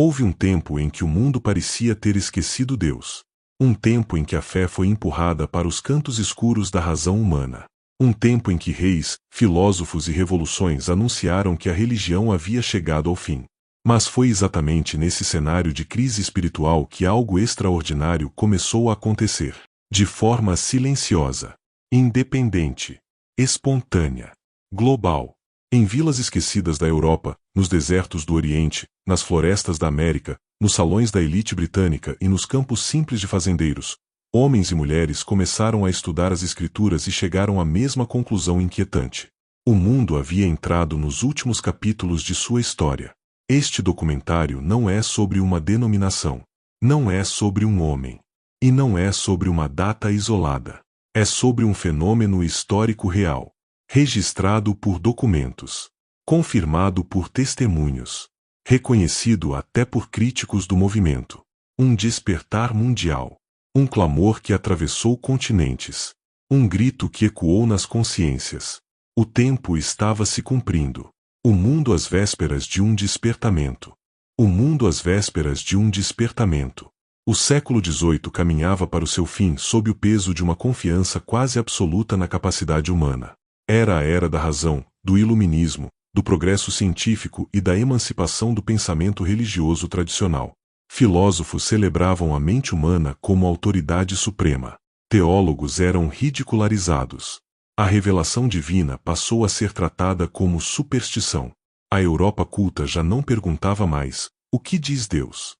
Houve um tempo em que o mundo parecia ter esquecido Deus. Um tempo em que a fé foi empurrada para os cantos escuros da razão humana. Um tempo em que reis, filósofos e revoluções anunciaram que a religião havia chegado ao fim. Mas foi exatamente nesse cenário de crise espiritual que algo extraordinário começou a acontecer. De forma silenciosa, independente, espontânea, global. Em vilas esquecidas da Europa, nos desertos do Oriente, nas florestas da América, nos salões da elite britânica e nos campos simples de fazendeiros, homens e mulheres começaram a estudar as Escrituras e chegaram à mesma conclusão inquietante. O mundo havia entrado nos últimos capítulos de sua história. Este documentário não é sobre uma denominação, não é sobre um homem, e não é sobre uma data isolada. É sobre um fenômeno histórico real, registrado por documentos, confirmado por testemunhos, reconhecido até por críticos do movimento. Um despertar mundial, um clamor que atravessou continentes, um grito que ecoou nas consciências. O tempo estava se cumprindo. O mundo às vésperas de um despertamento. O mundo às vésperas de um despertamento. O século XVIII caminhava para o seu fim sob o peso de uma confiança quase absoluta na capacidade humana. Era a era da razão, do iluminismo, do progresso científico e da emancipação do pensamento religioso tradicional. Filósofos celebravam a mente humana como autoridade suprema. Teólogos eram ridicularizados. A revelação divina passou a ser tratada como superstição. A Europa culta já não perguntava mais, o que diz Deus?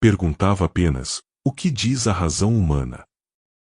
Perguntava apenas, o que diz a razão humana?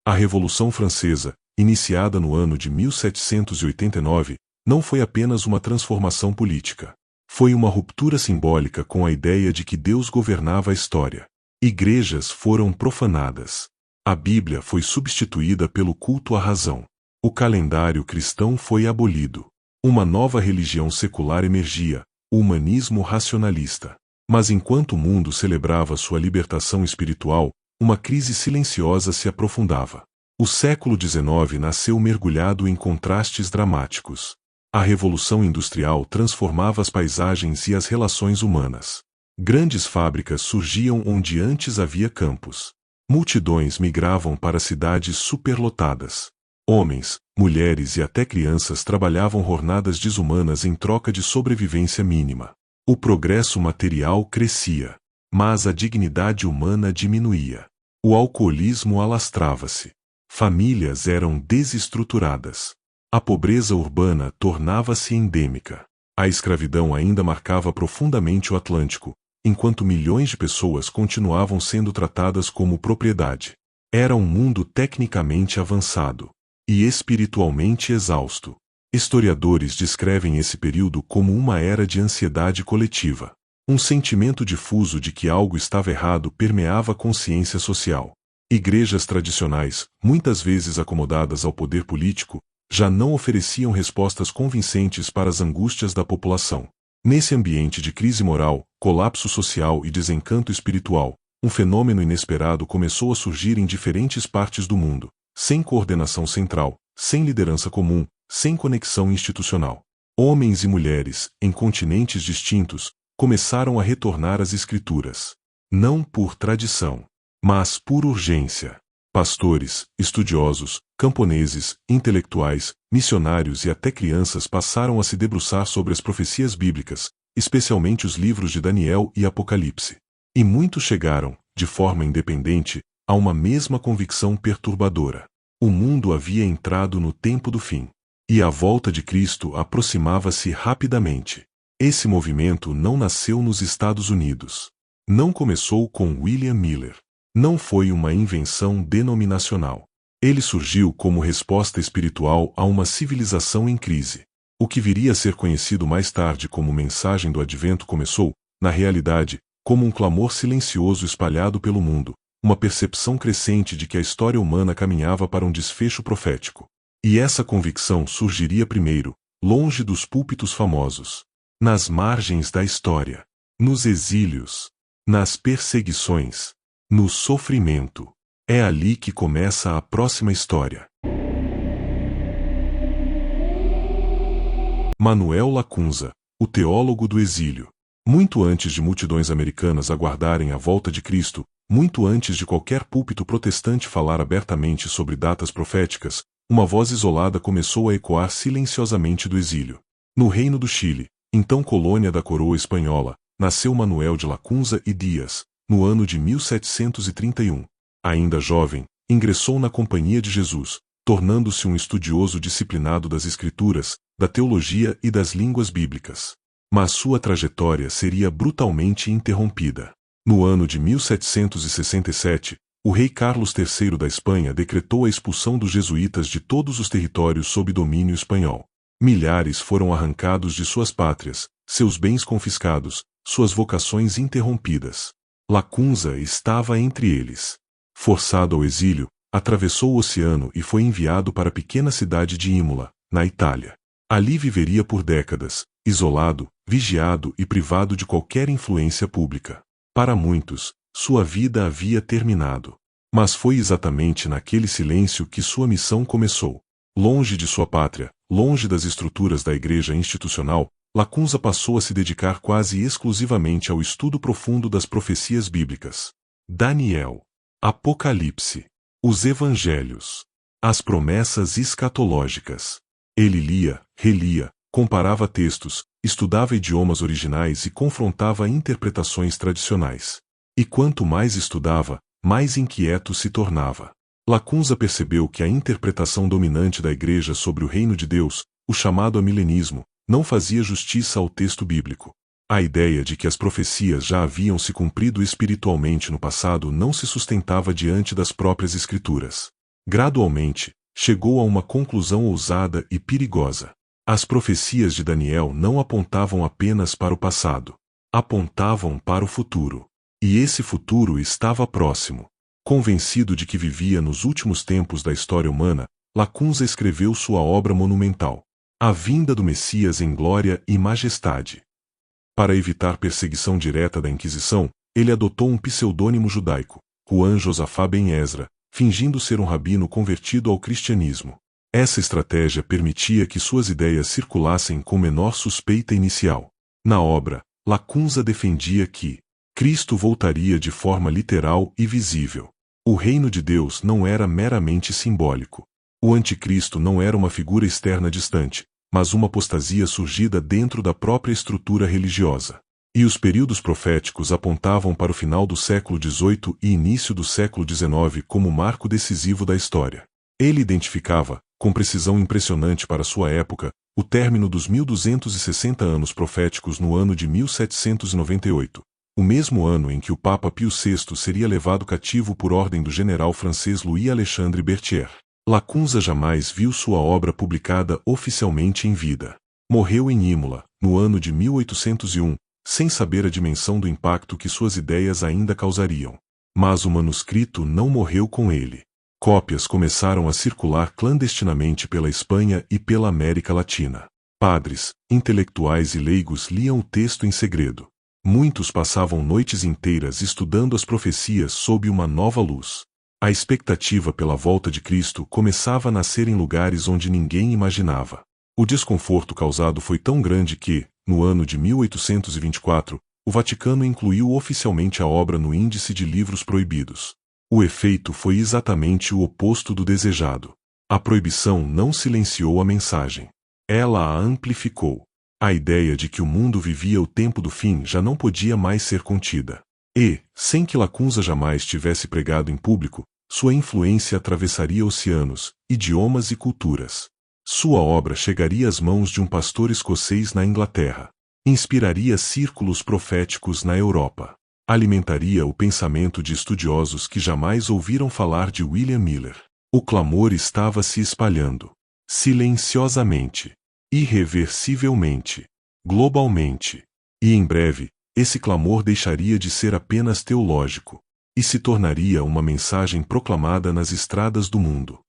A Revolução Francesa, iniciada no ano de 1789, não foi apenas uma transformação política. Foi uma ruptura simbólica com a ideia de que Deus governava a história. Igrejas foram profanadas. A Bíblia foi substituída pelo culto à razão. O calendário cristão foi abolido. Uma nova religião secular emergia, o humanismo racionalista. Mas enquanto o mundo celebrava sua libertação espiritual, uma crise silenciosa se aprofundava. O século XIX nasceu mergulhado em contrastes dramáticos. A Revolução Industrial transformava as paisagens e as relações humanas. Grandes fábricas surgiam onde antes havia campos. Multidões migravam para cidades superlotadas. Homens, mulheres e até crianças trabalhavam jornadas desumanas em troca de sobrevivência mínima. O progresso material crescia, mas a dignidade humana diminuía. O alcoolismo alastrava-se. Famílias eram desestruturadas. A pobreza urbana tornava-se endêmica. A escravidão ainda marcava profundamente o Atlântico, enquanto milhões de pessoas continuavam sendo tratadas como propriedade. Era um mundo tecnicamente avançado e espiritualmente exausto. Historiadores descrevem esse período como uma era de ansiedade coletiva. Um sentimento difuso de que algo estava errado permeava a consciência social. Igrejas tradicionais, muitas vezes acomodadas ao poder político, já não ofereciam respostas convincentes para as angústias da população. Nesse ambiente de crise moral, colapso social e desencanto espiritual, um fenômeno inesperado começou a surgir em diferentes partes do mundo, sem coordenação central, sem liderança comum, sem conexão institucional. Homens e mulheres, em continentes distintos, começaram a retornar às Escrituras. Não por tradição, mas por urgência. Pastores, estudiosos, camponeses, intelectuais, missionários e até crianças passaram a se debruçar sobre as profecias bíblicas, especialmente os livros de Daniel e Apocalipse. E muitos chegaram, de forma independente, a uma mesma convicção perturbadora. O mundo havia entrado no tempo do fim. E a volta de Cristo aproximava-se rapidamente. Esse movimento não nasceu nos Estados Unidos. Não começou com William Miller. Não foi uma invenção denominacional. Ele surgiu como resposta espiritual a uma civilização em crise. O que viria a ser conhecido mais tarde como mensagem do Advento começou, na realidade, como um clamor silencioso espalhado pelo mundo, uma percepção crescente de que a história humana caminhava para um desfecho profético. E essa convicção surgiria primeiro, longe dos púlpitos famosos, nas margens da história, nos exílios, nas perseguições, no sofrimento. É ali que começa a próxima história. Manuel Lacunza, o teólogo do exílio. Muito antes de multidões americanas aguardarem a volta de Cristo, muito antes de qualquer púlpito protestante falar abertamente sobre datas proféticas, uma voz isolada começou a ecoar silenciosamente do exílio. No Reino do Chile, então colônia da coroa espanhola, nasceu Manuel de Lacunza y Díaz, no ano de 1731. Ainda jovem, ingressou na Companhia de Jesus, tornando-se um estudioso disciplinado das Escrituras, da teologia e das línguas bíblicas. Mas sua trajetória seria brutalmente interrompida. No ano de 1767, o rei Carlos III da Espanha decretou a expulsão dos jesuítas de todos os territórios sob domínio espanhol. Milhares foram arrancados de suas pátrias, seus bens confiscados, suas vocações interrompidas. Lacunza estava entre eles. Forçado ao exílio, atravessou o oceano e foi enviado para a pequena cidade de Imola, na Itália. Ali viveria por décadas, isolado, vigiado e privado de qualquer influência pública. Para muitos, sua vida havia terminado. Mas foi exatamente naquele silêncio que sua missão começou. Longe de sua pátria, longe das estruturas da igreja institucional, Lacunza passou a se dedicar quase exclusivamente ao estudo profundo das profecias bíblicas. Daniel, Apocalipse, os Evangelhos, as promessas escatológicas. Ele lia, relia, comparava textos, estudava idiomas originais e confrontava interpretações tradicionais. E quanto mais estudava, mais inquieto se tornava. Lacunza percebeu que a interpretação dominante da Igreja sobre o reino de Deus, o chamado amilenismo, não fazia justiça ao texto bíblico. A ideia de que as profecias já haviam se cumprido espiritualmente no passado não se sustentava diante das próprias Escrituras. Gradualmente, chegou a uma conclusão ousada e perigosa. As profecias de Daniel não apontavam apenas para o passado. Apontavam para o futuro. E esse futuro estava próximo. Convencido de que vivia nos últimos tempos da história humana, Lacunza escreveu sua obra monumental, A Vinda do Messias em Glória e Majestade. Para evitar perseguição direta da Inquisição, ele adotou um pseudônimo judaico, Juan Josafá ben Ezra, fingindo ser um rabino convertido ao cristianismo. Essa estratégia permitia que suas ideias circulassem com menor suspeita inicial. Na obra, Lacunza defendia que Cristo voltaria de forma literal e visível. O reino de Deus não era meramente simbólico. O anticristo não era uma figura externa distante, mas uma apostasia surgida dentro da própria estrutura religiosa. E os períodos proféticos apontavam para o final do século XVIII e início do século XIX como marco decisivo da história. Ele identificava, com precisão impressionante para sua época, o término dos 1260 anos proféticos no ano de 1798, o mesmo ano em que o Papa Pio VI seria levado cativo por ordem do general francês Louis-Alexandre Berthier. Lacunza jamais viu sua obra publicada oficialmente em vida. Morreu em Imola, no ano de 1801, sem saber a dimensão do impacto que suas ideias ainda causariam. Mas o manuscrito não morreu com ele. Cópias começaram a circular clandestinamente pela Espanha e pela América Latina. Padres, intelectuais e leigos liam o texto em segredo. Muitos passavam noites inteiras estudando as profecias sob uma nova luz. A expectativa pela volta de Cristo começava a nascer em lugares onde ninguém imaginava. O desconforto causado foi tão grande que, no ano de 1824, o Vaticano incluiu oficialmente a obra no Índice de Livros Proibidos. O efeito foi exatamente o oposto do desejado. A proibição não silenciou a mensagem. Ela a amplificou. A ideia de que o mundo vivia o tempo do fim já não podia mais ser contida. E, sem que Lacunza jamais tivesse pregado em público, sua influência atravessaria oceanos, idiomas e culturas. Sua obra chegaria às mãos de um pastor escocês na Inglaterra. Inspiraria círculos proféticos na Europa. Alimentaria o pensamento de estudiosos que jamais ouviram falar de William Miller. O clamor estava se espalhando. Silenciosamente. Irreversivelmente. Globalmente. E em breve, esse clamor deixaria de ser apenas teológico, e se tornaria uma mensagem proclamada nas estradas do mundo.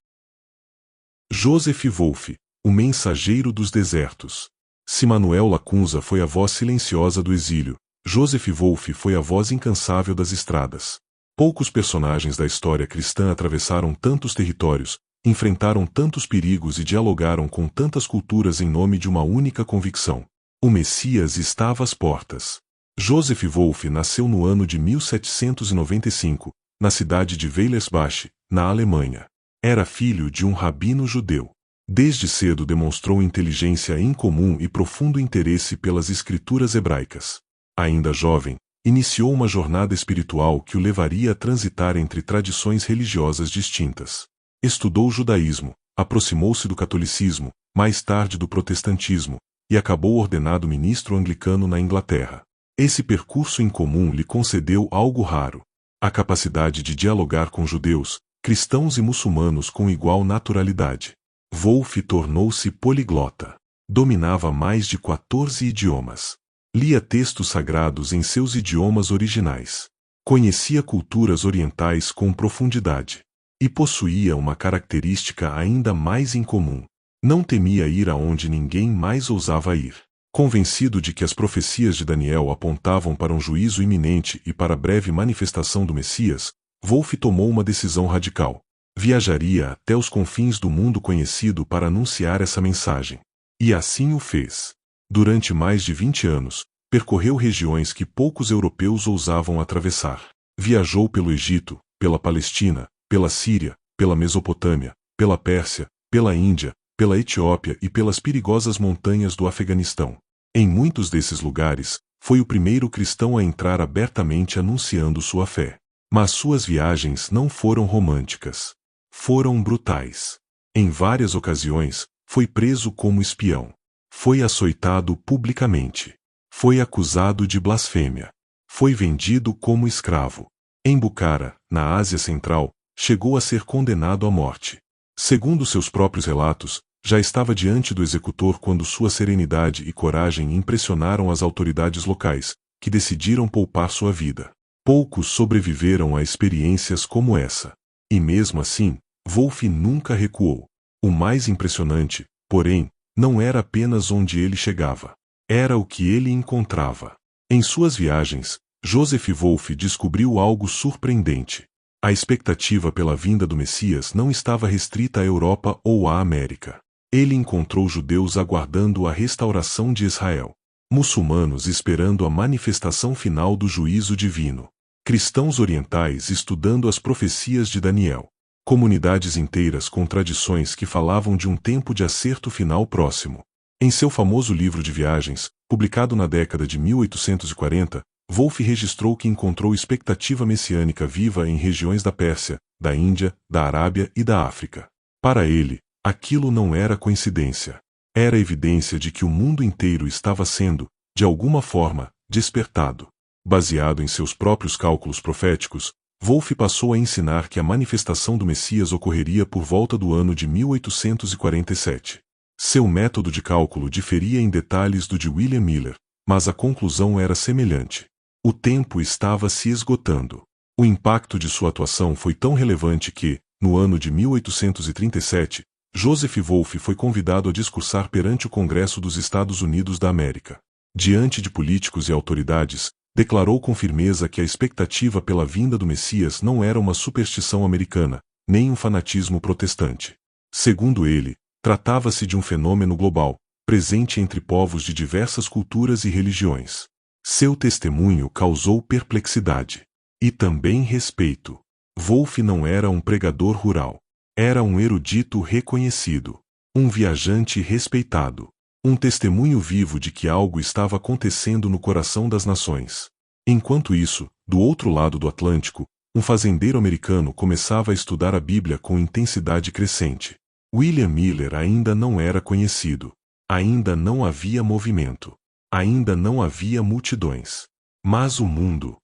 Joseph Wolff, o mensageiro dos desertos. Se Manuel Lacunza foi a voz silenciosa do exílio, Joseph Wolff foi a voz incansável das estradas. Poucos personagens da história cristã atravessaram tantos territórios, enfrentaram tantos perigos e dialogaram com tantas culturas em nome de uma única convicção. O Messias estava às portas. Joseph Wolff nasceu no ano de 1795, na cidade de Weilersbach, na Alemanha. Era filho de um rabino judeu. Desde cedo demonstrou inteligência incomum e profundo interesse pelas escrituras hebraicas. Ainda jovem, iniciou uma jornada espiritual que o levaria a transitar entre tradições religiosas distintas. Estudou o judaísmo, aproximou-se do catolicismo, mais tarde do protestantismo, e acabou ordenado ministro anglicano na Inglaterra. Esse percurso incomum lhe concedeu algo raro: a capacidade de dialogar com judeus, cristãos e muçulmanos com igual naturalidade. Wolff tornou-se poliglota. Dominava mais de 14 idiomas. Lia textos sagrados em seus idiomas originais. Conhecia culturas orientais com profundidade. E possuía uma característica ainda mais incomum: não temia ir aonde ninguém mais ousava ir. Convencido de que as profecias de Daniel apontavam para um juízo iminente e para a breve manifestação do Messias, Wolff tomou uma decisão radical. Viajaria até os confins do mundo conhecido para anunciar essa mensagem. E assim o fez. Durante mais de 20 anos, percorreu regiões que poucos europeus ousavam atravessar. Viajou pelo Egito, pela Palestina, pela Síria, pela Mesopotâmia, pela Pérsia, pela Índia, pela Etiópia e pelas perigosas montanhas do Afeganistão. Em muitos desses lugares, foi o primeiro cristão a entrar abertamente anunciando sua fé. Mas suas viagens não foram românticas. Foram brutais. Em várias ocasiões, foi preso como espião. Foi açoitado publicamente. Foi acusado de blasfêmia. Foi vendido como escravo. Em Bukhara, na Ásia Central, chegou a ser condenado à morte. Segundo seus próprios relatos, já estava diante do executor quando sua serenidade e coragem impressionaram as autoridades locais, que decidiram poupar sua vida. Poucos sobreviveram a experiências como essa. E mesmo assim, Wolff nunca recuou. O mais impressionante, porém, não era apenas onde ele chegava. Era o que ele encontrava. Em suas viagens, Joseph Wolff descobriu algo surpreendente. A expectativa pela vinda do Messias não estava restrita à Europa ou à América. Ele encontrou judeus aguardando a restauração de Israel. Muçulmanos esperando a manifestação final do juízo divino. Cristãos orientais estudando as profecias de Daniel. Comunidades inteiras com tradições que falavam de um tempo de acerto final próximo. Em seu famoso livro de viagens, publicado na década de 1840, Wolff registrou que encontrou expectativa messiânica viva em regiões da Pérsia, da Índia, da Arábia e da África. Para ele, aquilo não era coincidência. Era evidência de que o mundo inteiro estava sendo, de alguma forma, despertado. Baseado em seus próprios cálculos proféticos, Wolff passou a ensinar que a manifestação do Messias ocorreria por volta do ano de 1847. Seu método de cálculo diferia em detalhes do de William Miller, mas a conclusão era semelhante. O tempo estava se esgotando. O impacto de sua atuação foi tão relevante que, no ano de 1837, Joseph Wolff foi convidado a discursar perante o Congresso dos Estados Unidos da América. Diante de políticos e autoridades, declarou com firmeza que a expectativa pela vinda do Messias não era uma superstição americana, nem um fanatismo protestante. Segundo ele, tratava-se de um fenômeno global, presente entre povos de diversas culturas e religiões. Seu testemunho causou perplexidade. E também respeito. Wolff não era um pregador rural. Era um erudito reconhecido. Um viajante respeitado. Um testemunho vivo de que algo estava acontecendo no coração das nações. Enquanto isso, do outro lado do Atlântico, um fazendeiro americano começava a estudar a Bíblia com intensidade crescente. William Miller ainda não era conhecido. Ainda não havia movimento. Ainda não havia multidões. Mas o mundo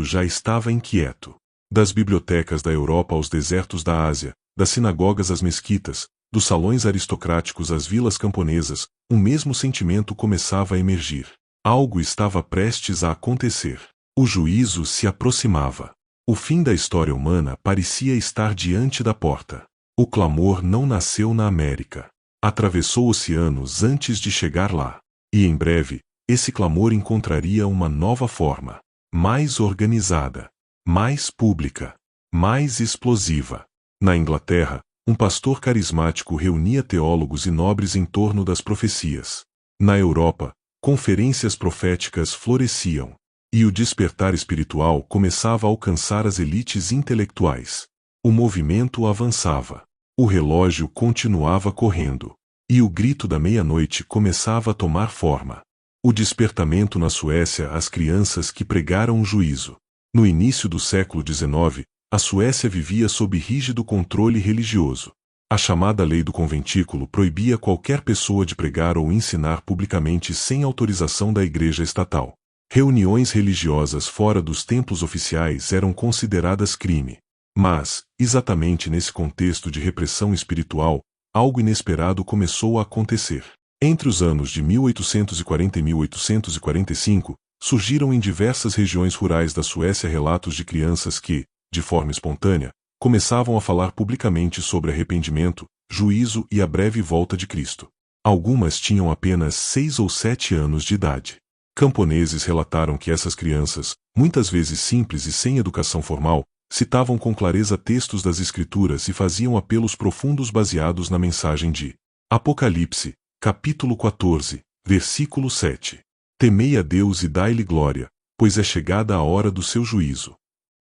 já estava inquieto. Das bibliotecas da Europa aos desertos da Ásia, das sinagogas às mesquitas, dos salões aristocráticos às vilas camponesas, o mesmo sentimento começava a emergir. Algo estava prestes a acontecer. O juízo se aproximava. O fim da história humana parecia estar diante da porta. O clamor não nasceu na América. Atravessou oceanos antes de chegar lá. E em breve, esse clamor encontraria uma nova forma. Mais organizada. Mais pública. Mais explosiva. Na Inglaterra, um pastor carismático reunia teólogos e nobres em torno das profecias. Na Europa, Conferências proféticas floresciam. E o despertar espiritual começava a alcançar as elites intelectuais. O movimento avançava. O relógio continuava correndo. E o grito da meia-noite começava a tomar forma. O despertamento na Suécia às crianças que pregaram o juízo. No início do século XIX, a Suécia vivia sob rígido controle religioso. A chamada Lei do Conventículo proibia qualquer pessoa de pregar ou ensinar publicamente sem autorização da Igreja Estatal. Reuniões religiosas fora dos templos oficiais eram consideradas crime. Mas, exatamente nesse contexto de repressão espiritual, algo inesperado começou a acontecer. Entre os anos de 1840 e 1845, surgiram em diversas regiões rurais da Suécia relatos de crianças que, de forma espontânea, começavam a falar publicamente sobre arrependimento, juízo e a breve volta de Cristo. Algumas tinham apenas 6 ou 7 anos de idade. Camponeses relataram que essas crianças, muitas vezes simples e sem educação formal, citavam com clareza textos das Escrituras e faziam apelos profundos baseados na mensagem de Apocalipse, capítulo 14, versículo 7. Temei a Deus e dai-lhe glória, pois é chegada a hora do seu juízo.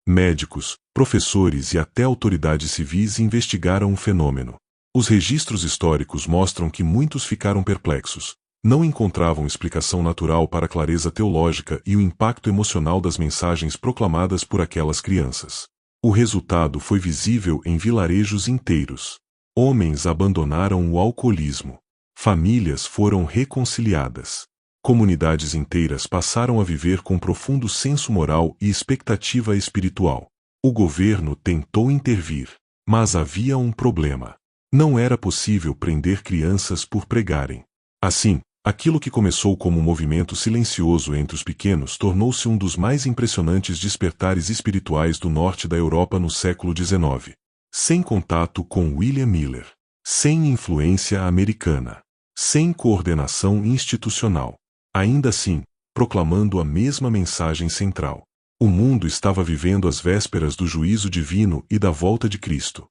Médicos, professores e até autoridades civis investigaram o fenômeno. Os registros históricos mostram que muitos ficaram perplexos, não encontravam explicação natural para a clareza teológica e o impacto emocional das mensagens proclamadas por aquelas crianças. O resultado foi visível em vilarejos inteiros. Homens abandonaram o alcoolismo. Famílias foram reconciliadas. Comunidades inteiras passaram a viver com profundo senso moral e expectativa espiritual. O governo tentou intervir, mas havia um problema. Não era possível prender crianças por pregarem. Assim, aquilo que começou como um movimento silencioso entre os pequenos tornou-se um dos mais impressionantes despertares espirituais do norte da Europa no século XIX. Sem contato com William Miller. Sem influência americana. Sem coordenação institucional. Ainda assim, proclamando a mesma mensagem central. O mundo estava vivendo as vésperas do juízo divino e da volta de Cristo.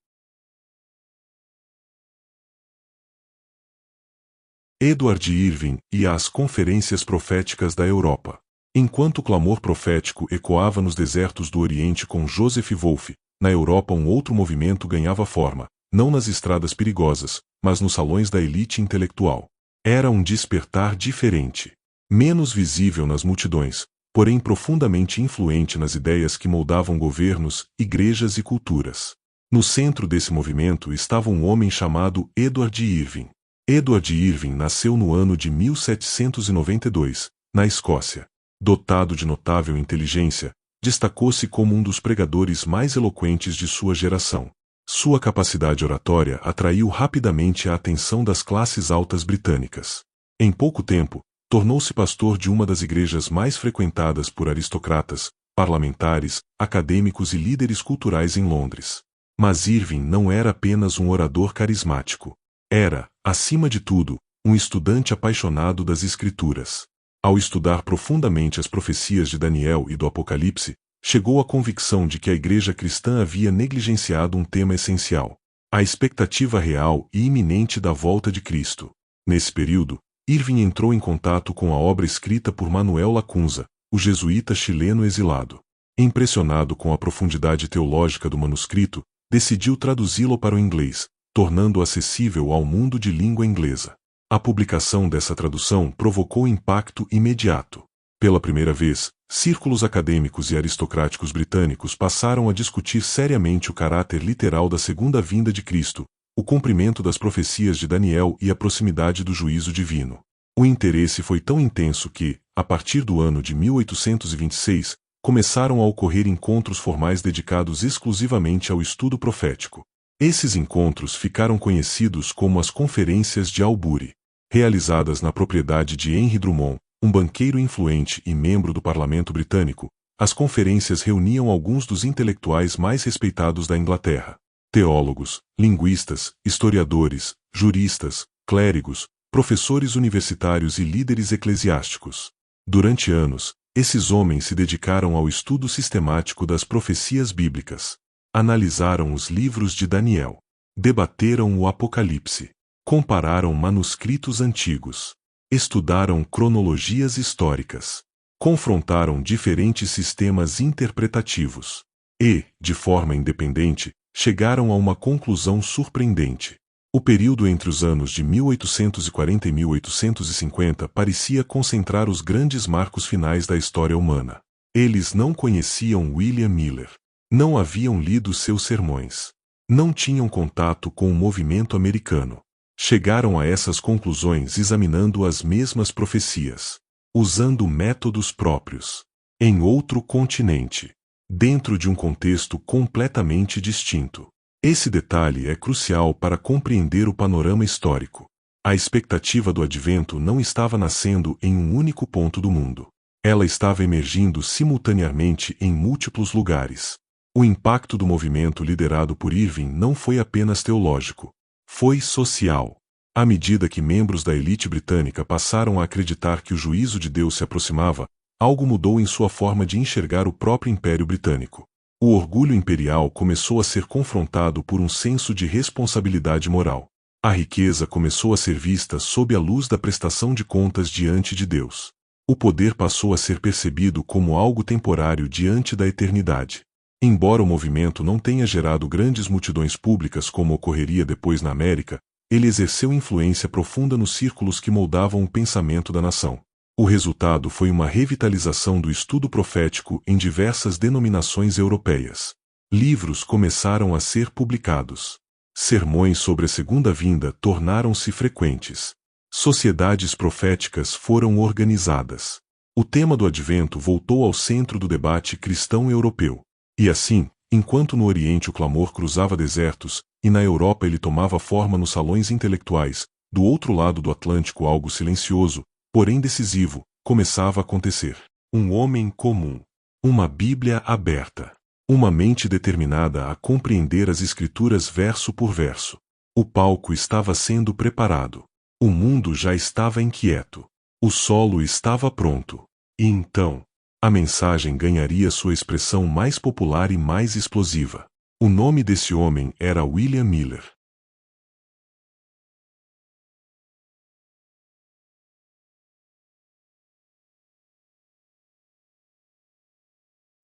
Edward Irving e as Conferências Proféticas da Europa. Enquanto o clamor profético ecoava nos desertos do Oriente com Joseph Wolff, na Europa um outro movimento ganhava forma, não nas estradas perigosas, mas nos salões da elite intelectual. Era um despertar diferente. Menos visível nas multidões, porém profundamente influente nas ideias que moldavam governos, igrejas e culturas. No centro desse movimento estava um homem chamado Edward Irving. Edward Irving nasceu no ano de 1792, na Escócia. Dotado de notável inteligência, destacou-se como um dos pregadores mais eloquentes de sua geração. Sua capacidade oratória atraiu rapidamente a atenção das classes altas britânicas. Em pouco tempo, tornou-se pastor de uma das igrejas mais frequentadas por aristocratas, parlamentares, acadêmicos e líderes culturais em Londres. Mas Irving não era apenas um orador carismático. Era, acima de tudo, um estudante apaixonado das Escrituras. Ao estudar profundamente as profecias de Daniel e do Apocalipse, chegou à convicção de que a igreja cristã havia negligenciado um tema essencial: a expectativa real e iminente da volta de Cristo. Nesse período, Irving entrou em contato com a obra escrita por Manuel Lacunza, o jesuíta chileno exilado. Impressionado com a profundidade teológica do manuscrito, decidiu traduzi-lo para o inglês, tornando-o acessível ao mundo de língua inglesa. A publicação dessa tradução provocou impacto imediato. Pela primeira vez, círculos acadêmicos e aristocráticos britânicos passaram a discutir seriamente o caráter literal da segunda vinda de Cristo, o cumprimento das profecias de Daniel e a proximidade do juízo divino. O interesse foi tão intenso que, a partir do ano de 1826, começaram a ocorrer encontros formais dedicados exclusivamente ao estudo profético. Esses encontros ficaram conhecidos como as Conferências de Albury. Realizadas na propriedade de Henry Drummond, um banqueiro influente e membro do parlamento britânico, as conferências reuniam alguns dos intelectuais mais respeitados da Inglaterra. Teólogos, linguistas, historiadores, juristas, clérigos, professores universitários e líderes eclesiásticos. Durante anos, esses homens se dedicaram ao estudo sistemático das profecias bíblicas. Analisaram os livros de Daniel. Debateram o Apocalipse. Compararam manuscritos antigos. Estudaram cronologias históricas. Confrontaram diferentes sistemas interpretativos. E, de forma independente, chegaram a uma conclusão surpreendente. O período entre os anos de 1840 e 1850 parecia concentrar os grandes marcos finais da história humana. Eles não conheciam William Miller. Não haviam lido seus sermões. Não tinham contato com o movimento americano. Chegaram a essas conclusões examinando as mesmas profecias, usando métodos próprios, em outro continente, dentro de um contexto completamente distinto. Esse detalhe é crucial para compreender o panorama histórico. A expectativa do advento não estava nascendo em um único ponto do mundo. Ela estava emergindo simultaneamente em múltiplos lugares. O impacto do movimento liderado por Irving não foi apenas teológico. Foi social. À medida que membros da elite britânica passaram a acreditar que o juízo de Deus se aproximava, algo mudou em sua forma de enxergar o próprio Império Britânico. O orgulho imperial começou a ser confrontado por um senso de responsabilidade moral. A riqueza começou a ser vista sob a luz da prestação de contas diante de Deus. O poder passou a ser percebido como algo temporário diante da eternidade. Embora o movimento não tenha gerado grandes multidões públicas como ocorreria depois na América, ele exerceu influência profunda nos círculos que moldavam o pensamento da nação. O resultado foi uma revitalização do estudo profético em diversas denominações europeias. Livros começaram a ser publicados. Sermões sobre a segunda vinda tornaram-se frequentes. Sociedades proféticas foram organizadas. O tema do advento voltou ao centro do debate cristão europeu. E assim, enquanto no Oriente o clamor cruzava desertos, e na Europa ele tomava forma nos salões intelectuais, do outro lado do Atlântico algo silencioso, porém decisivo, começava a acontecer. Um homem comum. Uma Bíblia aberta. Uma mente determinada a compreender as Escrituras verso por verso. O palco estava sendo preparado. O mundo já estava inquieto. O solo estava pronto. E então, a mensagem ganharia sua expressão mais popular e mais explosiva. O nome desse homem era William Miller.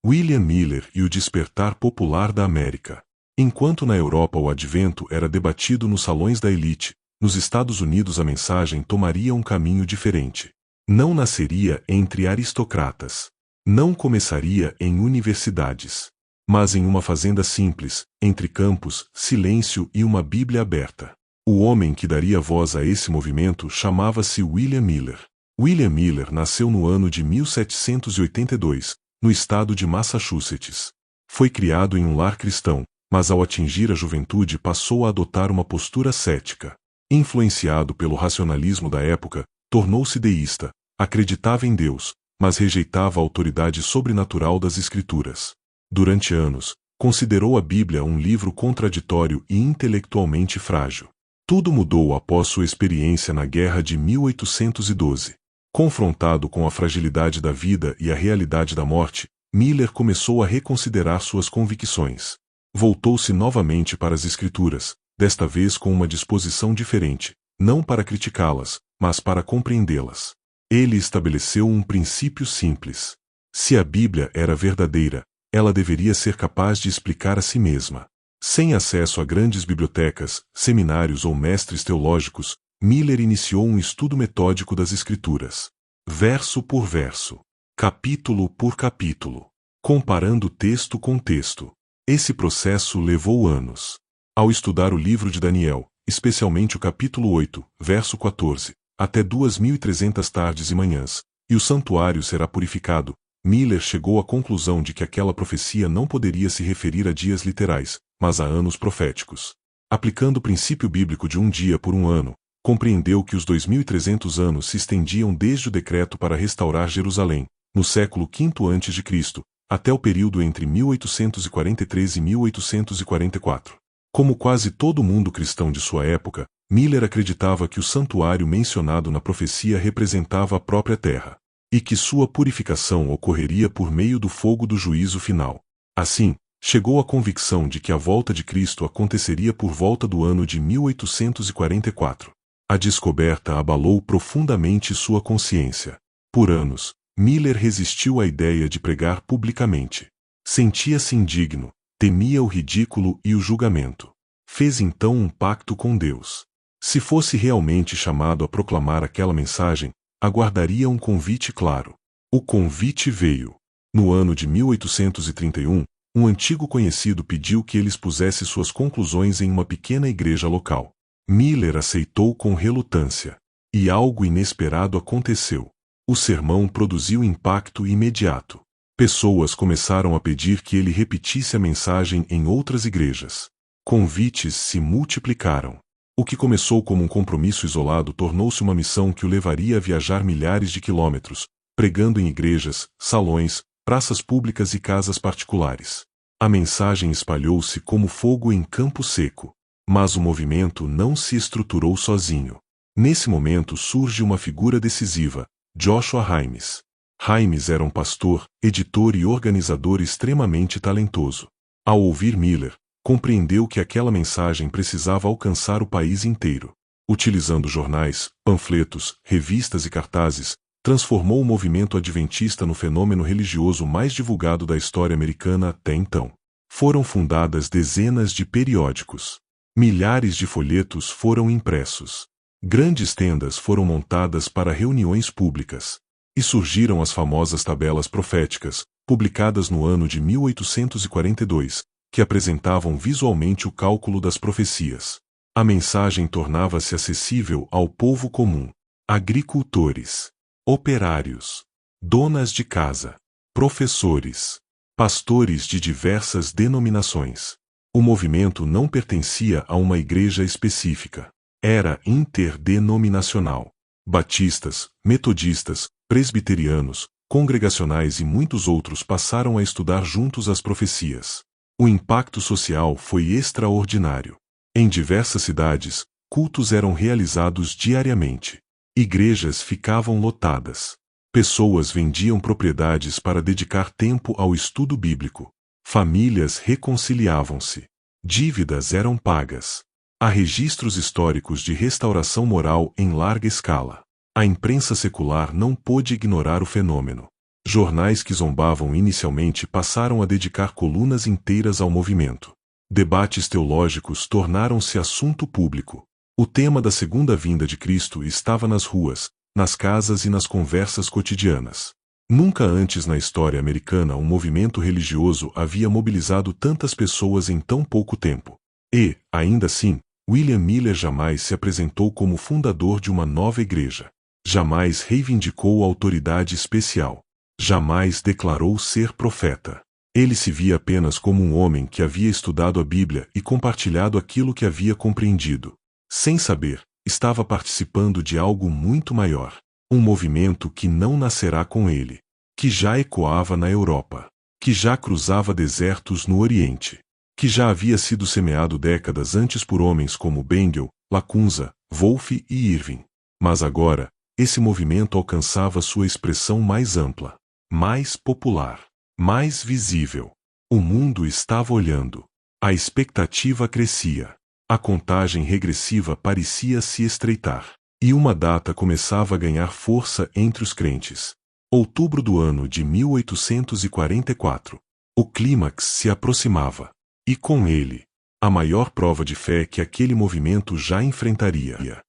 William Miller e o despertar popular da América. Enquanto na Europa o advento era debatido nos salões da elite, nos Estados Unidos a mensagem tomaria um caminho diferente. Não nasceria entre aristocratas. Não começaria em universidades. Mas em uma fazenda simples, entre campos, silêncio e uma Bíblia aberta. O homem que daria voz a esse movimento chamava-se William Miller. William Miller nasceu no ano de 1782, no estado de Massachusetts. Foi criado em um lar cristão, mas ao atingir a juventude passou a adotar uma postura cética. Influenciado pelo racionalismo da época, tornou-se deísta, acreditava em Deus, mas rejeitava a autoridade sobrenatural das Escrituras. Durante anos, considerou a Bíblia um livro contraditório e intelectualmente frágil. Tudo mudou após sua experiência na Guerra de 1812. Confrontado com a fragilidade da vida e a realidade da morte, Miller começou a reconsiderar suas convicções. Voltou-se novamente para as Escrituras, desta vez com uma disposição diferente, não para criticá-las, mas para compreendê-las. Ele estabeleceu um princípio simples. Se a Bíblia era verdadeira, ela deveria ser capaz de explicar a si mesma. Sem acesso a grandes bibliotecas, seminários ou mestres teológicos, Miller iniciou um estudo metódico das Escrituras. Verso por verso. Capítulo por capítulo. Comparando texto com texto. Esse processo levou anos. Ao estudar o livro de Daniel, especialmente o capítulo 8, verso 14, até 2.300 tardes e manhãs, e o santuário será purificado, Miller chegou à conclusão de que aquela profecia não poderia se referir a dias literais, mas a anos proféticos. Aplicando o princípio bíblico de um dia por um ano, compreendeu que os 2.300 anos se estendiam desde o decreto para restaurar Jerusalém, no século V a.C., até o período entre 1843 e 1844. Como quase todo mundo cristão de sua época, Miller acreditava que o santuário mencionado na profecia representava a própria terra, e que sua purificação ocorreria por meio do fogo do juízo final. Assim, chegou à convicção de que a volta de Cristo aconteceria por volta do ano de 1844. A descoberta abalou profundamente sua consciência. Por anos, Miller resistiu à ideia de pregar publicamente. Sentia-se indigno, temia o ridículo e o julgamento. Fez então um pacto com Deus. Se fosse realmente chamado a proclamar aquela mensagem, aguardaria um convite claro. O convite veio. No ano de 1831, um antigo conhecido pediu que ele expusesse suas conclusões em uma pequena igreja local. Miller aceitou com relutância. E algo inesperado aconteceu. O sermão produziu impacto imediato. Pessoas começaram a pedir que ele repetisse a mensagem em outras igrejas. Convites se multiplicaram. O que começou como um compromisso isolado tornou-se uma missão que o levaria a viajar milhares de quilômetros, pregando em igrejas, salões, praças públicas e casas particulares. A mensagem espalhou-se como fogo em campo seco. Mas o movimento não se estruturou sozinho. Nesse momento surge uma figura decisiva, Joshua Himes. Himes era um pastor, editor e organizador extremamente talentoso. Ao ouvir Miller, compreendeu que aquela mensagem precisava alcançar o país inteiro. Utilizando jornais, panfletos, revistas e cartazes, transformou o movimento adventista no fenômeno religioso mais divulgado da história americana até então. Foram fundadas dezenas de periódicos. Milhares de folhetos foram impressos. Grandes tendas foram montadas para reuniões públicas. E surgiram as famosas tabelas proféticas, publicadas no ano de 1842, que apresentavam visualmente o cálculo das profecias. A mensagem tornava-se acessível ao povo comum. Agricultores, operários, donas de casa, professores, pastores de diversas denominações. O movimento não pertencia a uma igreja específica. Era interdenominacional. Batistas, metodistas, presbiterianos, congregacionais e muitos outros passaram a estudar juntos as profecias. O impacto social foi extraordinário. Em diversas cidades, cultos eram realizados diariamente. Igrejas ficavam lotadas. Pessoas vendiam propriedades para dedicar tempo ao estudo bíblico. Famílias reconciliavam-se. Dívidas eram pagas. Há registros históricos de restauração moral em larga escala. A imprensa secular não pôde ignorar o fenômeno. Jornais que zombavam inicialmente passaram a dedicar colunas inteiras ao movimento. Debates teológicos tornaram-se assunto público. O tema da segunda vinda de Cristo estava nas ruas, nas casas e nas conversas cotidianas. Nunca antes na história americana um movimento religioso havia mobilizado tantas pessoas em tão pouco tempo. E, ainda assim, William Miller jamais se apresentou como fundador de uma nova igreja. Jamais reivindicou autoridade especial. Jamais declarou ser profeta. Ele se via apenas como um homem que havia estudado a Bíblia e compartilhado aquilo que havia compreendido. Sem saber, estava participando de algo muito maior. Um movimento que não nascerá com ele. Que já ecoava na Europa. Que já cruzava desertos no Oriente. Que já havia sido semeado décadas antes por homens como Bengel, Lacunza, Wolfe e Irving. Mas agora, esse movimento alcançava sua expressão mais ampla, mais popular, mais visível. O mundo estava olhando. A expectativa crescia. A contagem regressiva parecia se estreitar. E uma data começava a ganhar força entre os crentes. Outubro do ano de 1844. O clímax se aproximava. E com ele, a maior prova de fé que aquele movimento já enfrentaria.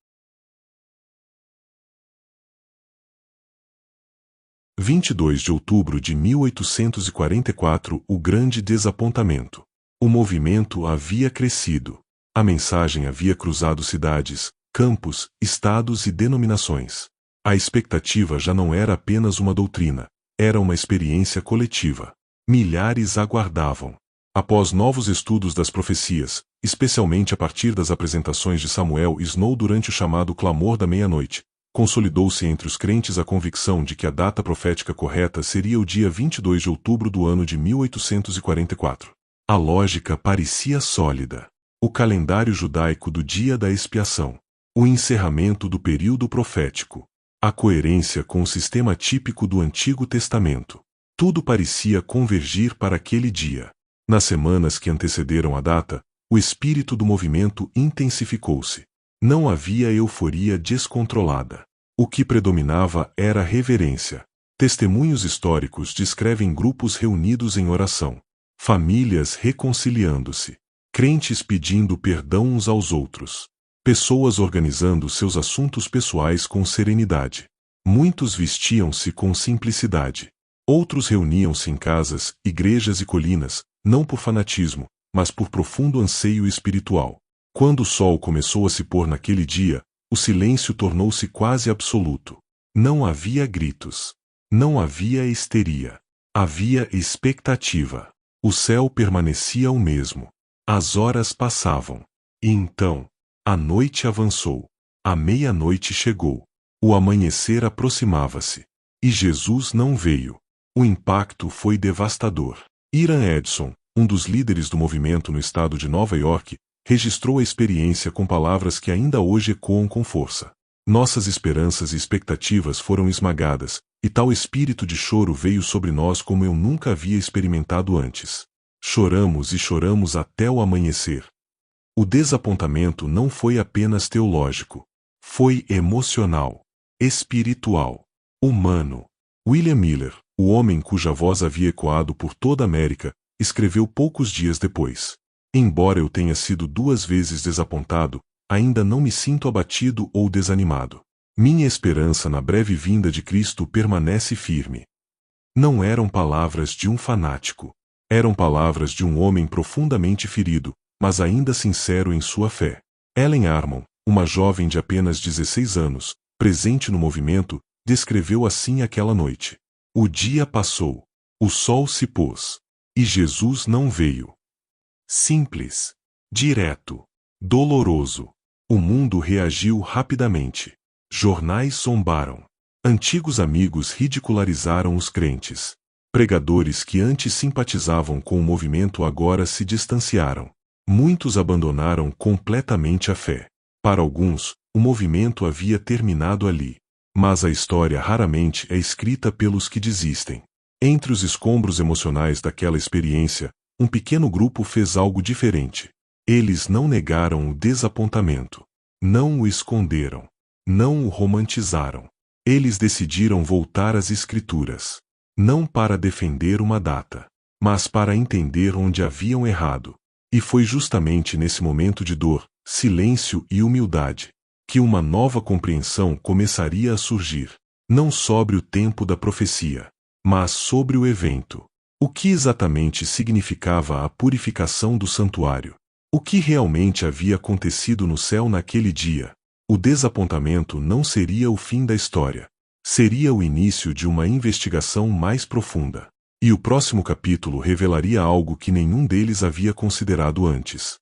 22 de outubro de 1844, o grande desapontamento. O movimento havia crescido. A mensagem havia cruzado cidades, campos, estados e denominações. A expectativa já não era apenas uma doutrina, era uma experiência coletiva. Milhares aguardavam. Após novos estudos das profecias, especialmente a partir das apresentações de Samuel e Snow durante o chamado Clamor da Meia-Noite, consolidou-se entre os crentes a convicção de que a data profética correta seria o dia 22 de outubro do ano de 1844. A lógica parecia sólida. O calendário judaico do dia da expiação. O encerramento do período profético. A coerência com o sistema típico do Antigo Testamento. Tudo parecia convergir para aquele dia. Nas semanas que antecederam a data, o espírito do movimento intensificou-se. Não havia euforia descontrolada. O que predominava era a reverência. Testemunhos históricos descrevem grupos reunidos em oração, famílias reconciliando-se, crentes pedindo perdão uns aos outros, pessoas organizando seus assuntos pessoais com serenidade. Muitos vestiam-se com simplicidade. Outros reuniam-se em casas, igrejas e colinas, não por fanatismo, mas por profundo anseio espiritual. Quando o sol começou a se pôr naquele dia, o silêncio tornou-se quase absoluto. Não havia gritos. Não havia histeria. Havia expectativa. O céu permanecia o mesmo. As horas passavam. E então, a noite avançou. A meia-noite chegou. O amanhecer aproximava-se. E Jesus não veio. O impacto foi devastador. Iran Edson, um dos líderes do movimento no estado de Nova York, registrou a experiência com palavras que ainda hoje ecoam com força. Nossas esperanças e expectativas foram esmagadas, e tal espírito de choro veio sobre nós como eu nunca havia experimentado antes. Choramos e choramos até o amanhecer. O desapontamento não foi apenas teológico. Foi emocional, espiritual, humano. William Miller, o homem cuja voz havia ecoado por toda a América, escreveu poucos dias depois: embora eu tenha sido 2 vezes desapontado, ainda não me sinto abatido ou desanimado. Minha esperança na breve vinda de Cristo permanece firme. Não eram palavras de um fanático. Eram palavras de um homem profundamente ferido, mas ainda sincero em sua fé. Ellen Armon, uma jovem de apenas 16 anos, presente no movimento, descreveu assim aquela noite: o dia passou, o sol se pôs, e Jesus não veio. Simples, direto, doloroso. O mundo reagiu rapidamente. Jornais zombaram. Antigos amigos ridicularizaram os crentes. Pregadores que antes simpatizavam com o movimento agora se distanciaram. Muitos abandonaram completamente a fé. Para alguns, o movimento havia terminado ali. Mas a história raramente é escrita pelos que desistem. Entre os escombros emocionais daquela experiência, um pequeno grupo fez algo diferente. Eles não negaram o desapontamento. Não o esconderam. Não o romantizaram. Eles decidiram voltar às Escrituras. Não para defender uma data, mas para entender onde haviam errado. E foi justamente nesse momento de dor, silêncio e humildade, que uma nova compreensão começaria a surgir. Não sobre o tempo da profecia, mas sobre o evento. O que exatamente significava a purificação do santuário? O que realmente havia acontecido no céu naquele dia? O desapontamento não seria o fim da história. Seria o início de uma investigação mais profunda. E o próximo capítulo revelaria algo que nenhum deles havia considerado antes.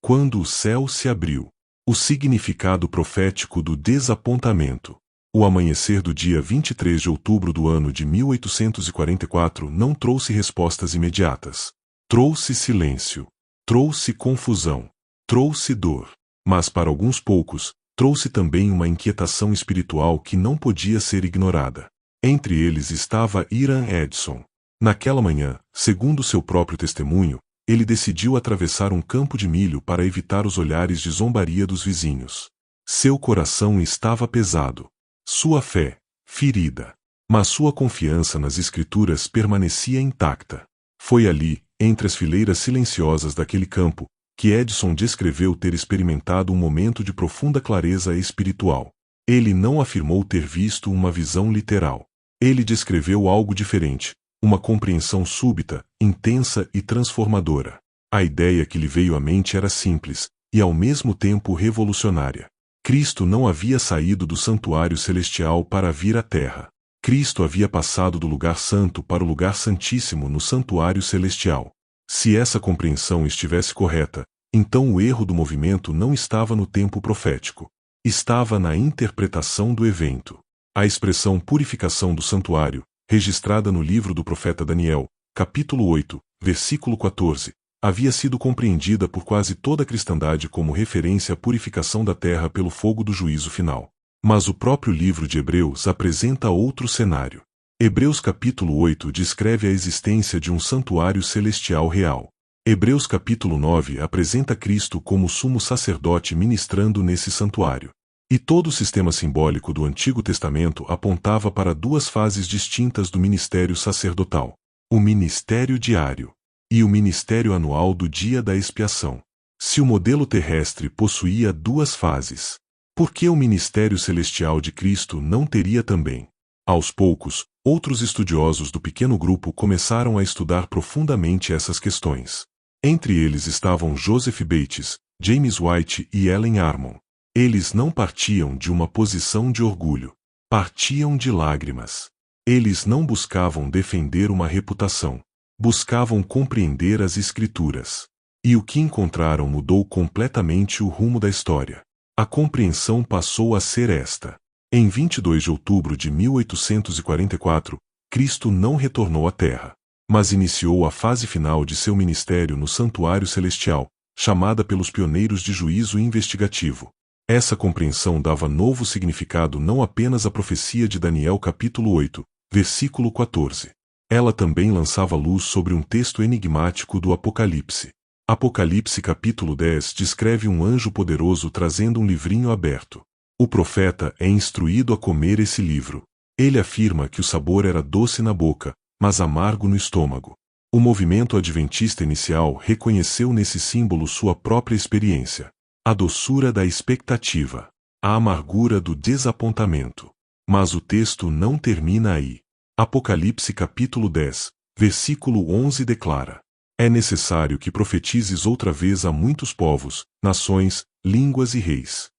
Quando o céu se abriu. O significado profético do desapontamento. O amanhecer do dia 23 de outubro do ano de 1844 não trouxe respostas imediatas. Trouxe silêncio. Trouxe confusão. Trouxe dor. Mas para alguns poucos, trouxe também uma inquietação espiritual que não podia ser ignorada. Entre eles estava Iran Edson. Naquela manhã, segundo seu próprio testemunho, ele decidiu atravessar um campo de milho para evitar os olhares de zombaria dos vizinhos. Seu coração estava pesado. Sua fé, ferida. Mas sua confiança nas Escrituras permanecia intacta. Foi ali, entre as fileiras silenciosas daquele campo, que Edson descreveu ter experimentado um momento de profunda clareza espiritual. Ele não afirmou ter visto uma visão literal. Ele descreveu algo diferente, uma compreensão súbita, intensa e transformadora. A ideia que lhe veio à mente era simples, e ao mesmo tempo revolucionária. Cristo não havia saído do santuário celestial para vir à terra. Cristo havia passado do lugar santo para o lugar santíssimo no santuário celestial. Se essa compreensão estivesse correta, então o erro do movimento não estava no tempo profético. Estava na interpretação do evento. A expressão purificação do santuário, registrada no livro do profeta Daniel, capítulo 8, versículo 14, havia sido compreendida por quase toda a cristandade como referência à purificação da terra pelo fogo do juízo final. Mas o próprio livro de Hebreus apresenta outro cenário. Hebreus capítulo 8 descreve a existência de um santuário celestial real. Hebreus capítulo 9 apresenta Cristo como sumo sacerdote ministrando nesse santuário. E todo o sistema simbólico do Antigo Testamento apontava para duas fases distintas do ministério sacerdotal: o ministério diário e o ministério anual do dia da expiação. Se o modelo terrestre possuía duas fases, por que o ministério celestial de Cristo não teria também? Aos poucos, outros estudiosos do pequeno grupo começaram a estudar profundamente essas questões. Entre eles estavam Joseph Bates, James White e Ellen Armon. Eles não partiam de uma posição de orgulho. Partiam de lágrimas. Eles não buscavam defender uma reputação. Buscavam compreender as Escrituras. E o que encontraram mudou completamente o rumo da história. A compreensão passou a ser esta. Em 22 de outubro de 1844, Cristo não retornou à Terra, mas iniciou a fase final de seu ministério no Santuário Celestial, chamada pelos pioneiros de juízo investigativo. Essa compreensão dava novo significado não apenas à profecia de Daniel capítulo 8, versículo 14. Ela também lançava luz sobre um texto enigmático do Apocalipse. Apocalipse capítulo 10 descreve um anjo poderoso trazendo um livrinho aberto. O profeta é instruído a comer esse livro. Ele afirma que o sabor era doce na boca, mas amargo no estômago. O movimento adventista inicial reconheceu nesse símbolo sua própria experiência. A doçura da expectativa, a amargura do desapontamento. Mas o texto não termina aí. Apocalipse capítulo 10, versículo 11 declara: é necessário que profetizes outra vez a muitos povos, nações, línguas e reis.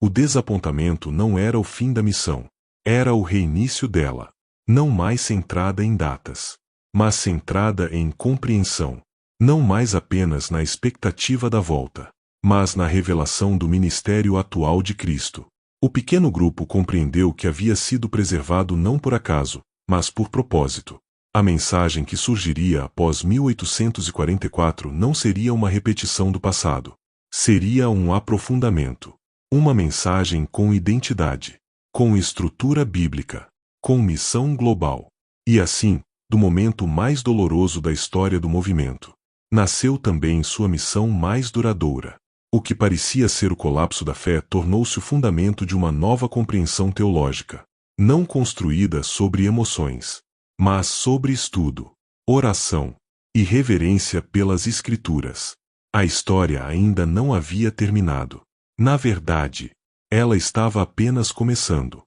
O desapontamento não era o fim da missão, era o reinício dela, não mais centrada em datas, mas centrada em compreensão, não mais apenas na expectativa da volta, mas na revelação do ministério atual de Cristo. O pequeno grupo compreendeu que havia sido preservado não por acaso, mas por propósito. A mensagem que surgiria após 1844 não seria uma repetição do passado. Seria um aprofundamento. Uma mensagem com identidade, com estrutura bíblica, com missão global. E assim, do momento mais doloroso da história do movimento, nasceu também sua missão mais duradoura. O que parecia ser o colapso da fé tornou-se o fundamento de uma nova compreensão teológica, não construída sobre emoções, mas sobre estudo, oração e reverência pelas Escrituras. A história ainda não havia terminado. Na verdade, ela estava apenas começando.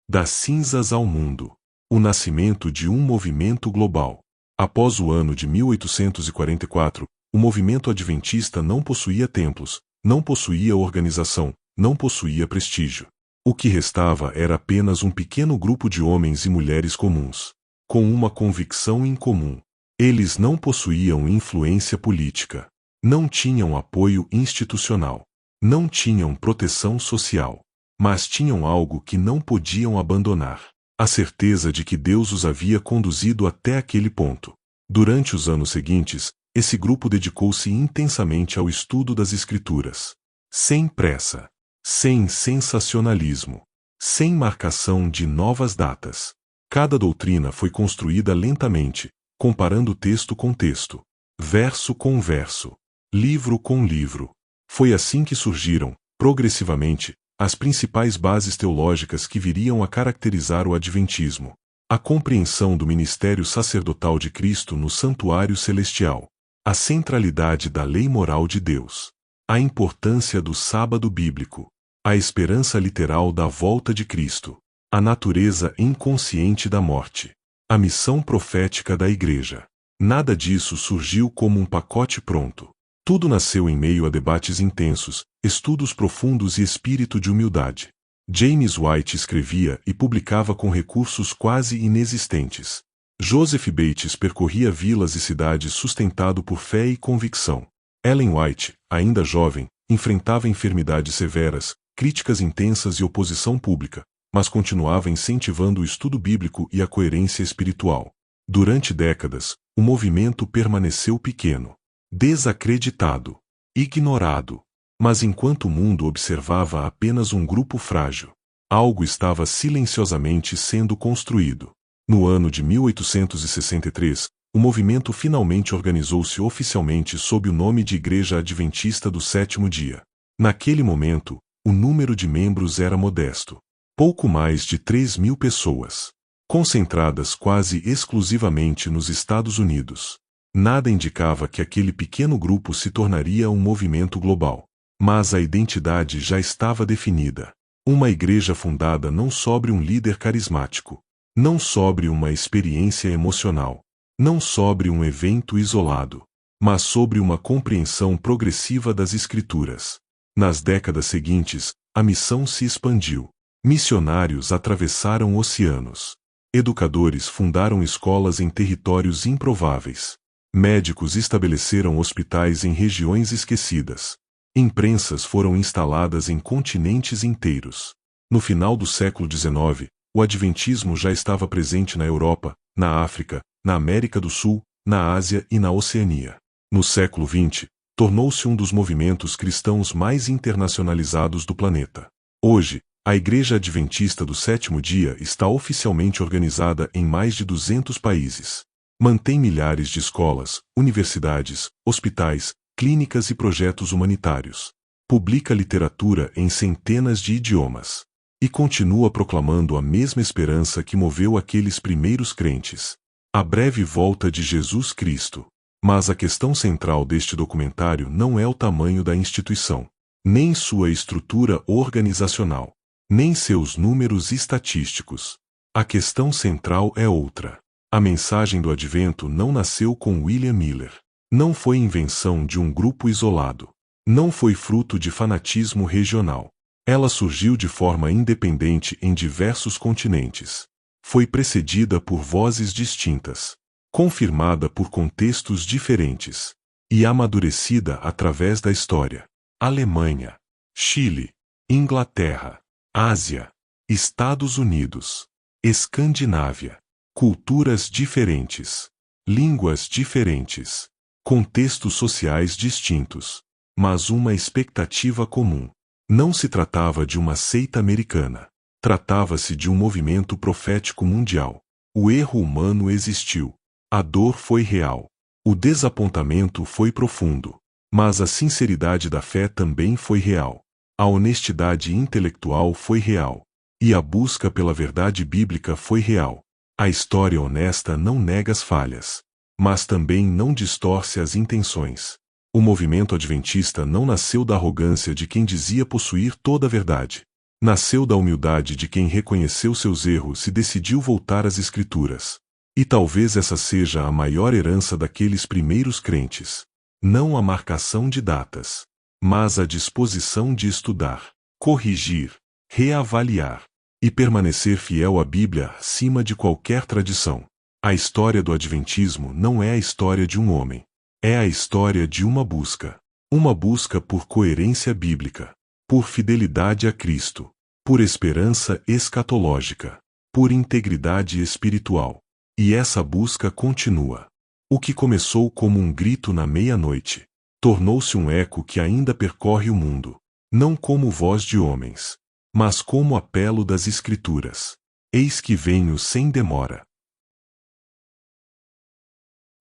Das cinzas ao mundo. O nascimento de um movimento global. Após o ano de 1844, o movimento adventista não possuía templos, não possuía organização, não possuía prestígio. O que restava era apenas um pequeno grupo de homens e mulheres comuns, com uma convicção em comum. Eles não possuíam influência política, não tinham apoio institucional, não tinham proteção social, mas tinham algo que não podiam abandonar: a certeza de que Deus os havia conduzido até aquele ponto. Durante os anos seguintes, esse grupo dedicou-se intensamente ao estudo das Escrituras. Sem pressa, sem sensacionalismo, sem marcação de novas datas. Cada doutrina foi construída lentamente, comparando texto com texto, verso com verso, livro com livro. Foi assim que surgiram, progressivamente, as principais bases teológicas que viriam a caracterizar o adventismo. A compreensão do ministério sacerdotal de Cristo no santuário celestial, a centralidade da lei moral de Deus, a importância do sábado bíblico, a esperança literal da volta de Cristo, a natureza inconsciente da morte, a missão profética da Igreja. Nada disso surgiu como um pacote pronto. Tudo nasceu em meio a debates intensos, estudos profundos e espírito de humildade. James White escrevia e publicava com recursos quase inexistentes. Joseph Bates percorria vilas e cidades sustentado por fé e convicção. Ellen White, ainda jovem, enfrentava enfermidades severas, críticas intensas e oposição pública, mas continuava incentivando o estudo bíblico e a coerência espiritual. Durante décadas, o movimento permaneceu pequeno, desacreditado, ignorado. Mas enquanto o mundo observava apenas um grupo frágil, algo estava silenciosamente sendo construído. No ano de 1863, o movimento finalmente organizou-se oficialmente sob o nome de Igreja Adventista do Sétimo Dia. Naquele momento, o número de membros era modesto. Pouco mais de 3.000 pessoas, concentradas quase exclusivamente nos Estados Unidos. Nada indicava que aquele pequeno grupo se tornaria um movimento global. Mas a identidade já estava definida. Uma igreja fundada não sobre um líder carismático, não sobre uma experiência emocional, não sobre um evento isolado, mas sobre uma compreensão progressiva das Escrituras. Nas décadas seguintes, a missão se expandiu. Missionários atravessaram oceanos. Educadores fundaram escolas em territórios improváveis. Médicos estabeleceram hospitais em regiões esquecidas. Imprensas foram instaladas em continentes inteiros. No final do século XIX, o Adventismo já estava presente na Europa, na África, na América do Sul, na Ásia e na Oceania. No século XX, tornou-se um dos movimentos cristãos mais internacionalizados do planeta. Hoje, a Igreja Adventista do Sétimo Dia está oficialmente organizada em mais de 200 países. Mantém milhares de escolas, universidades, hospitais, clínicas e projetos humanitários. Publica literatura em centenas de idiomas. E continua proclamando a mesma esperança que moveu aqueles primeiros crentes. A breve volta de Jesus Cristo. Mas a questão central deste documentário não é o tamanho da instituição, nem sua estrutura organizacional, nem seus números estatísticos. A questão central é outra. A mensagem do Advento não nasceu com William Miller. Não foi invenção de um grupo isolado. Não foi fruto de fanatismo regional. Ela surgiu de forma independente em diversos continentes. Foi precedida por vozes distintas, confirmada por contextos diferentes, e amadurecida através da história. Alemanha, Chile, Inglaterra, Ásia, Estados Unidos, Escandinávia. Culturas diferentes, línguas diferentes, contextos sociais distintos, mas uma expectativa comum. Não se tratava de uma seita americana. Tratava-se de um movimento profético mundial. O erro humano existiu. A dor foi real. O desapontamento foi profundo. Mas a sinceridade da fé também foi real. A honestidade intelectual foi real. E a busca pela verdade bíblica foi real. A história honesta não nega as falhas, mas também não distorce as intenções. O movimento adventista não nasceu da arrogância de quem dizia possuir toda a verdade. Nasceu da humildade de quem reconheceu seus erros e decidiu voltar às Escrituras. E talvez essa seja a maior herança daqueles primeiros crentes. Não a marcação de datas, mas a disposição de estudar, corrigir, reavaliar e permanecer fiel à Bíblia acima de qualquer tradição. A história do Adventismo não é a história de um homem. É a história de uma busca. Uma busca por coerência bíblica, por fidelidade a Cristo, por esperança escatológica, por integridade espiritual. E essa busca continua. O que começou como um grito na meia-noite, tornou-se um eco que ainda percorre o mundo, não como voz de homens, mas como apelo das Escrituras. Eis que venho sem demora.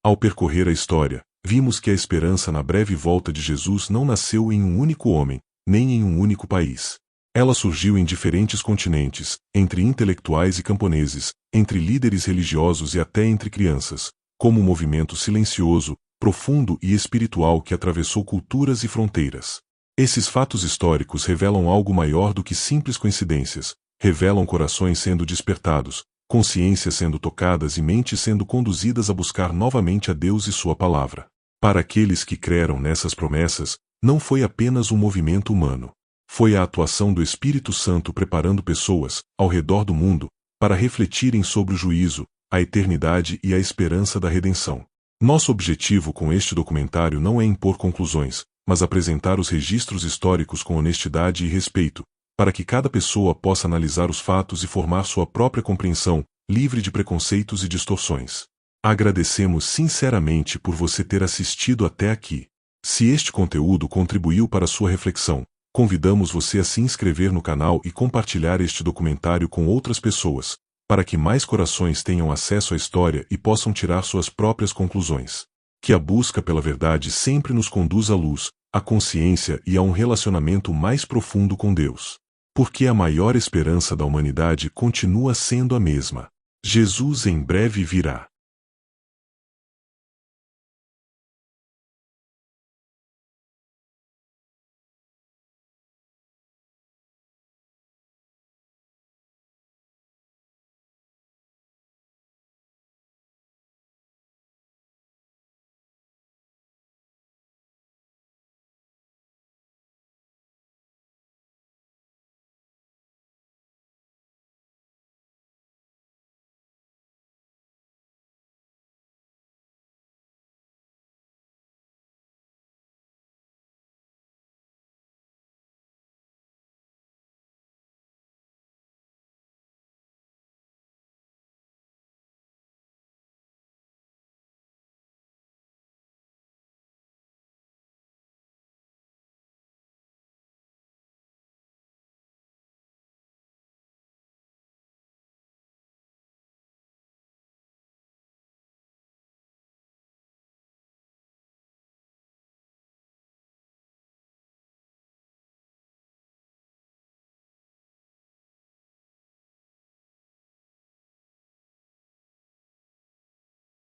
Ao percorrer a história, vimos que a esperança na breve volta de Jesus não nasceu em um único homem, nem em um único país. Ela surgiu em diferentes continentes, entre intelectuais e camponeses, entre líderes religiosos e até entre crianças, como um movimento silencioso, profundo e espiritual que atravessou culturas e fronteiras. Esses fatos históricos revelam algo maior do que simples coincidências, revelam corações sendo despertados, consciências sendo tocadas e mentes sendo conduzidas a buscar novamente a Deus e sua palavra. Para aqueles que creram nessas promessas, não foi apenas um movimento humano. Foi a atuação do Espírito Santo preparando pessoas, ao redor do mundo, para refletirem sobre o juízo, a eternidade e a esperança da redenção. Nosso objetivo com este documentário não é impor conclusões, mas apresentar os registros históricos com honestidade e respeito, para que cada pessoa possa analisar os fatos e formar sua própria compreensão, livre de preconceitos e distorções. Agradecemos sinceramente por você ter assistido até aqui. Se este conteúdo contribuiu para sua reflexão, convidamos você a se inscrever no canal e compartilhar este documentário com outras pessoas, para que mais corações tenham acesso à história e possam tirar suas próprias conclusões. Que a busca pela verdade sempre nos conduz à luz, à consciência e a um relacionamento mais profundo com Deus. Porque a maior esperança da humanidade continua sendo a mesma. Jesus em breve virá.